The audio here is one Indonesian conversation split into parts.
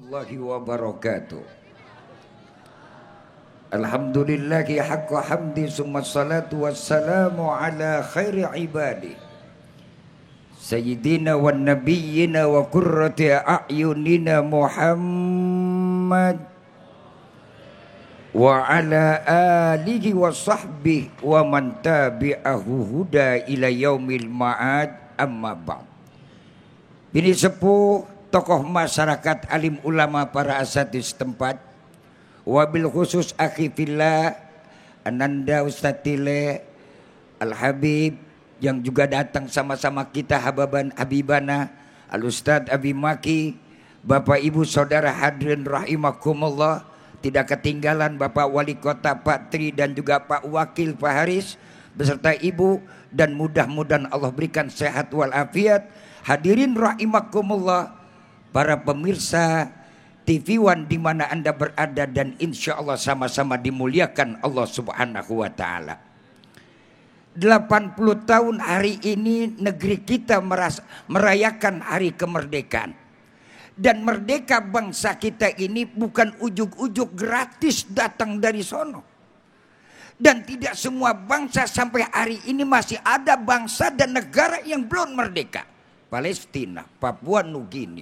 warahmatullahi wabarakatuh. Alhamdulillahi haqqa hamdi summa salatu wassalamu ala khairi ibadi Sayyidina wa nabiyyina wa qurrati a'yunina Muhammad wa ala alihi wa sahbihi wa man tabi'ahu huda ila yaumil ma'ad, amma ba'd. Bini sepuh, tokoh masyarakat, alim ulama, para asatidz setempat, wabil khusus akhi fillah Ananda Ustadzile Al-Habib yang juga datang sama-sama kita, Habibana Al-Ustadz Abi Maki, Bapak Ibu Saudara hadirin rahimakumullah. Tidak ketinggalan Bapak Wali Kota Pak Tri dan juga Pak Wakil Pak Haris beserta Ibu, dan mudah-mudahan Allah berikan sehat walafiat. Hadirin rahimakumullah, para pemirsa TV One di mana Anda berada, dan insya Allah sama-sama dimuliakan Allah Subhanahu wa Ta'ala. 80 tahun hari ini negeri kita merayakan hari kemerdekaan. Dan merdeka bangsa kita ini bukan ujuk-ujuk gratis datang dari sono. Dan tidak semua bangsa sampai hari ini masih ada bangsa dan negara yang belum merdeka. Palestina, Papua Nugini.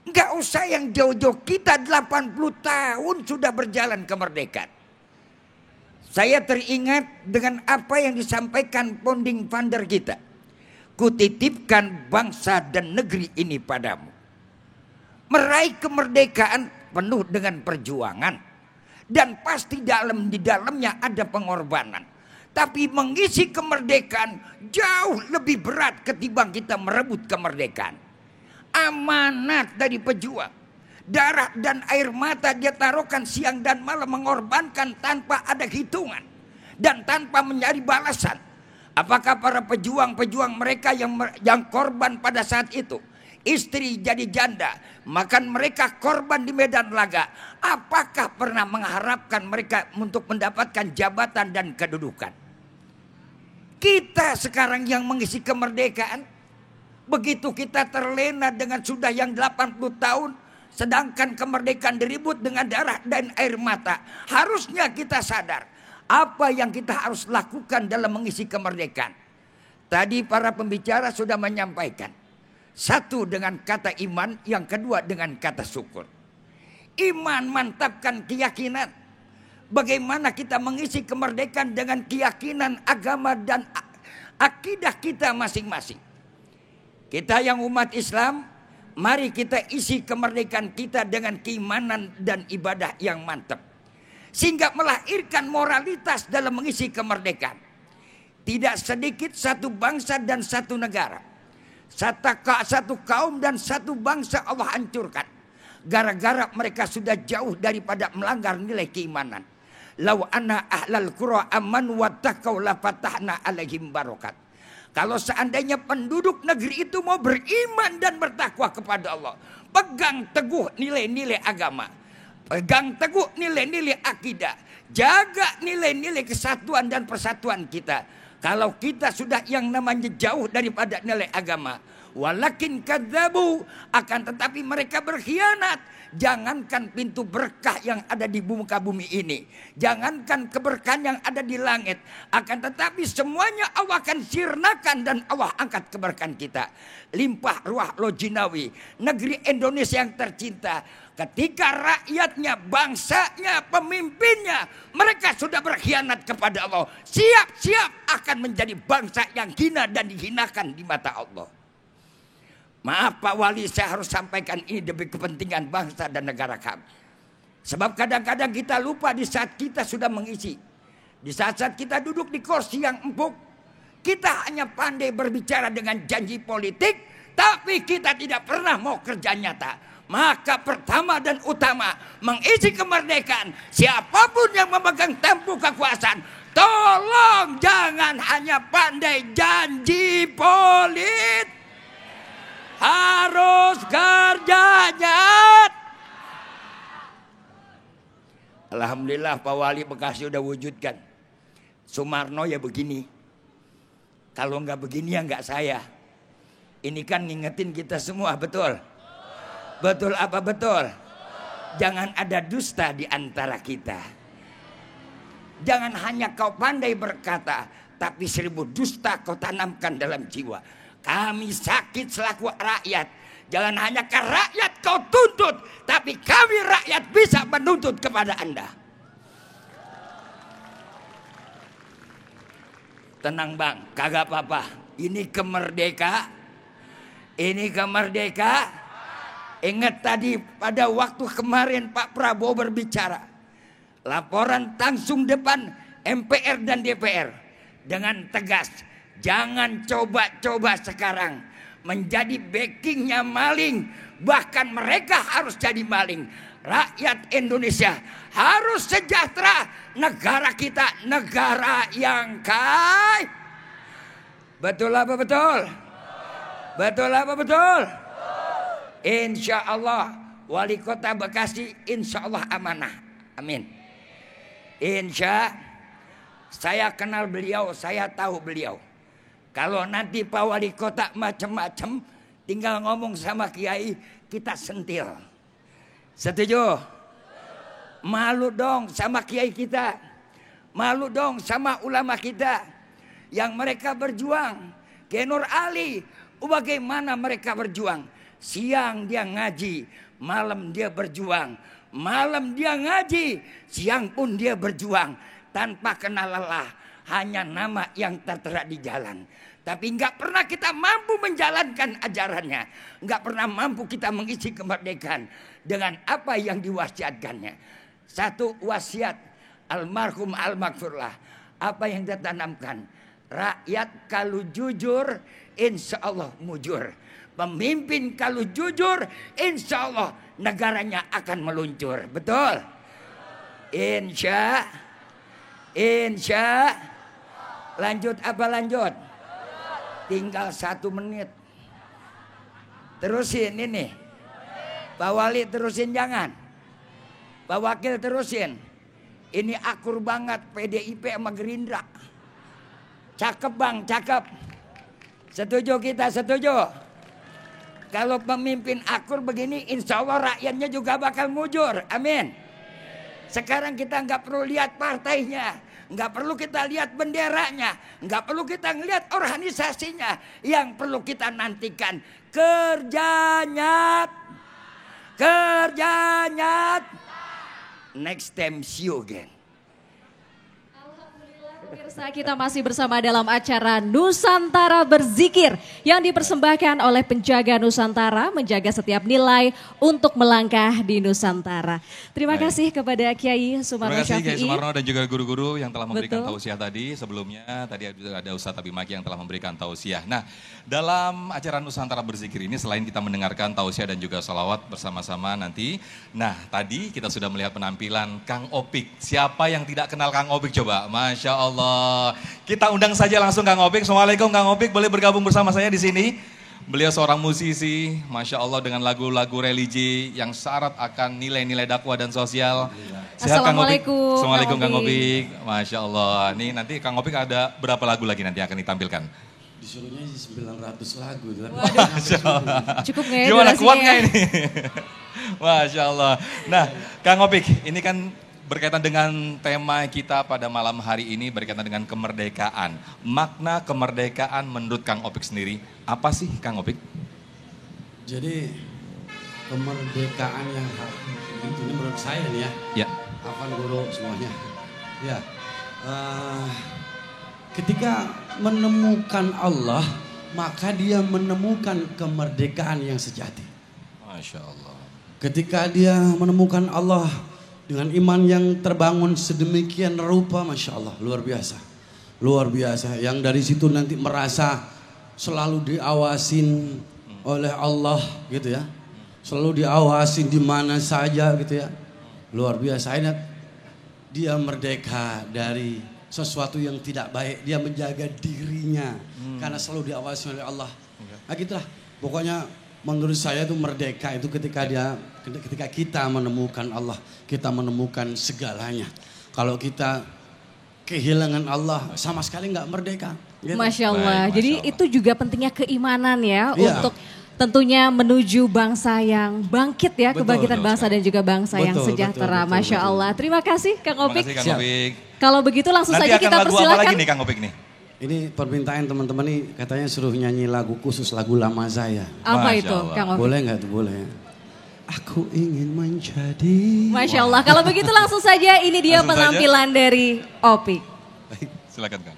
Enggak usah yang jauh-jauh, kita 80 tahun sudah berjalan kemerdekaan. Saya teringat dengan apa yang disampaikan founding father kita. Kutitipkan bangsa dan negeri ini padamu. Meraih kemerdekaan penuh dengan perjuangan. Dan pasti di dalamnya ada pengorbanan. Tapi mengisi kemerdekaan jauh lebih berat ketimbang kita merebut kemerdekaan. Amanat dari pejuang. Darah dan air mata dia taruhkan siang dan malam, mengorbankan tanpa ada hitungan. Dan tanpa mencari balasan. Apakah para pejuang-pejuang mereka yang korban pada saat itu, istri jadi janda, makan mereka korban di medan laga, apakah pernah mengharapkan mereka untuk mendapatkan jabatan dan kedudukan? Kita sekarang yang mengisi kemerdekaan, begitu kita terlena dengan sudah yang 80 tahun, sedangkan kemerdekaan diribut dengan darah dan air mata. Harusnya kita sadar apa yang kita harus lakukan dalam mengisi kemerdekaan. Tadi para pembicara sudah menyampaikan. Satu dengan kata iman, yang kedua dengan kata syukur. Iman, mantapkan keyakinan. Bagaimana kita mengisi kemerdekaan dengan keyakinan agama dan akidah kita masing-masing. Kita yang umat Islam, mari kita isi kemerdekaan kita dengan keimanan dan ibadah yang mantap. Sehingga melahirkan moralitas dalam mengisi kemerdekaan. Tidak sedikit satu bangsa dan satu negara, satu kaum dan satu bangsa Allah hancurkan. Gara-gara mereka sudah jauh daripada melanggar nilai keimanan. Lau anna ahlal qura amanu wattaqau la fatahna alaihim barakat. Kalau seandainya penduduk negeri itu mau beriman dan bertakwa kepada Allah, pegang teguh nilai-nilai agama, pegang teguh nilai-nilai akidah, jaga nilai-nilai kesatuan dan persatuan kita. Kalau kita sudah yang namanya jauh daripada nilai agama, walakin kadzabu, akan tetapi mereka berkhianat. Jangankan pintu berkah yang ada di muka bumi ini, jangankan keberkahan yang ada di langit, akan tetapi semuanya Allah akan sirnakan dan Allah angkat keberkahan kita. Limpah ruah lojinawi, negeri Indonesia yang tercinta. Ketika rakyatnya, bangsanya, pemimpinnya, mereka sudah berkhianat kepada Allah, siap-siap akan menjadi bangsa yang hina dan dihinakan di mata Allah. Maaf Pak Wali, saya harus sampaikan ini demi kepentingan bangsa dan negara kami. Sebab kadang-kadang kita lupa di saat kita sudah mengisi. Di saat-saat kita duduk di kursi yang empuk, kita hanya pandai berbicara dengan janji politik, tapi kita tidak pernah mau kerja nyata. Maka pertama dan utama, mengisi kemerdekaan, siapapun yang memegang tampuk kekuasaan, tolong jangan hanya pandai janji politik. Harus kerjanya. Alhamdulillah Pak Wali Bekasi udah wujudkan. Sumarno ya begini. Kalau nggak begini ya nggak saya. Ini kan ngingetin kita semua, betul. Betul apa betul? Jangan ada dusta di antara kita. Jangan hanya kau pandai berkata, tapi 1000 dusta kau tanamkan dalam jiwa. Kami sakit selaku rakyat. Jangan hanya ke rakyat kau tuntut, tapi kami rakyat bisa menuntut kepada Anda. Tenang bang, kagak apa-apa. Ini kemerdekaan. Ini kemerdekaan. Ingat tadi pada waktu kemarin Pak Prabowo berbicara. Laporan langsung depan MPR dan DPR. Dengan tegas. Jangan coba-coba sekarang menjadi backingnya maling. Bahkan mereka harus jadi maling. Rakyat Indonesia harus sejahtera. Negara kita negara yang kaya. Betul apa betul? Betul apa betul? Insya Allah wali kota Bekasi insya Allah amanah. Amin. Insya saya kenal beliau, saya tahu beliau. Kalau nanti Pak Wali Kota macam-macam, tinggal ngomong sama Kiai, kita sentil. Setuju? Malu dong sama Kiai kita. Malu dong sama ulama kita. Yang mereka berjuang. Kiai Nur Ali, bagaimana mereka berjuang? Siang dia ngaji, malam dia berjuang. Malam dia ngaji, siang pun dia berjuang. Tanpa kenal lelah, hanya nama yang tertera di jalan. Tapi nggak pernah kita mampu menjalankan ajarannya. Nggak pernah mampu kita mengisi kemerdekaan dengan apa yang diwasiatkannya. Satu wasiat almarhum al-maghfurlah. Apa yang dia tanamkan? Rakyat kalau jujur, insya Allah mujur. Pemimpin kalau jujur, insya Allah negaranya akan meluncur. Betul? Insya. Lanjut apa lanjut? Tinggal 1 menit. Terusin ini. Pak Wali terusin jangan. Pak Wakil terusin. Ini akur banget PDIP sama Gerindra. Cakep bang, cakep. Setuju kita, setuju. Kalau pemimpin akur begini, insya Allah rakyatnya juga bakal mujur. Amin. Sekarang kita nggak perlu lihat partainya, nggak perlu kita lihat benderanya, nggak perlu kita ngelihat organisasinya. Yang perlu kita nantikan kerjanya. Next time see you again. Pemirsa, kita masih bersama dalam acara Nusantara Berzikir yang dipersembahkan oleh penjaga Nusantara, menjaga setiap nilai untuk melangkah di Nusantara. Terima kasih kepada Kiai Sumarno Syafi'i. Terima kasih Kiai Sumarno dan juga guru-guru yang telah memberikan tausiah tadi. Sebelumnya tadi ada Ustadz Abimaki yang telah memberikan tausiah. Nah, dalam acara Nusantara Berzikir ini selain kita mendengarkan tausiah dan juga salawat bersama-sama nanti. Nah, tadi kita sudah melihat penampilan Kang Opik. Siapa yang tidak kenal Kang Opik coba? Masya Allah. Kita undang saja langsung Kang Opik. Assalamualaikum Kang Opik, boleh bergabung bersama saya di sini. Beliau seorang musisi, Masya Allah dengan lagu-lagu religi yang syarat akan nilai-nilai dakwah dan sosial. Sehat Kang Opik. Assalamualaikum Kang Opik. Masya Allah. Nih nanti Kang Opik ada berapa lagu lagi nanti akan ditampilkan? Disuruhnya 900 lagu. Masya Allah. Cukup nggak ya? Gimana kuat nggak ini? Masya Allah. Nah Kang Opik, ini kan berkaitan dengan tema kita pada malam hari ini, berkaitan dengan kemerdekaan. Makna kemerdekaan menurut Kang Opik sendiri, apa sih Kang Opik? Jadi kemerdekaan yang itu ini menurut saya nih ya. Afan guru semuanya. Ya. Ketika menemukan Allah, maka dia menemukan kemerdekaan yang sejati. Masya Allah. Ketika dia menemukan Allah dengan iman yang terbangun sedemikian rupa, Masya Allah, luar biasa. Luar biasa, yang dari situ nanti merasa selalu diawasin oleh Allah gitu ya. Selalu diawasin di mana saja gitu ya. Luar biasa, ini dia merdeka dari sesuatu yang tidak baik. Dia menjaga dirinya karena selalu diawasi oleh Allah. Nah gitulah, pokoknya menurut saya itu merdeka itu ketika kita menemukan Allah, kita menemukan segalanya. Kalau kita kehilangan Allah, sama sekali nggak merdeka. Gitu. Masya Allah. Baik, jadi Masya Allah. itu juga pentingnya keimanan ya, untuk tentunya menuju bangsa yang bangkit ya, Betul. kebangkitan bangsa dan juga bangsa yang Betul, sejahtera. betul, Masya betul. Allah. Terima kasih Kang Terima Opik. kasih Kang Opik. Kalau begitu langsung Nanti saja akan kita lagu apa lagi persilakan. nih Kang Opik nih? Ini permintaan teman-teman nih katanya suruh nyanyi lagu khusus lagu lama saya. Apa Masya itu Allah. Kang Opik? Boleh nggak tuh? Boleh. Aku ingin menjadi. Masya Allah. Kalau begitu langsung saja ini dia Langsung saja. penampilan dari Opik. Silakan Kang.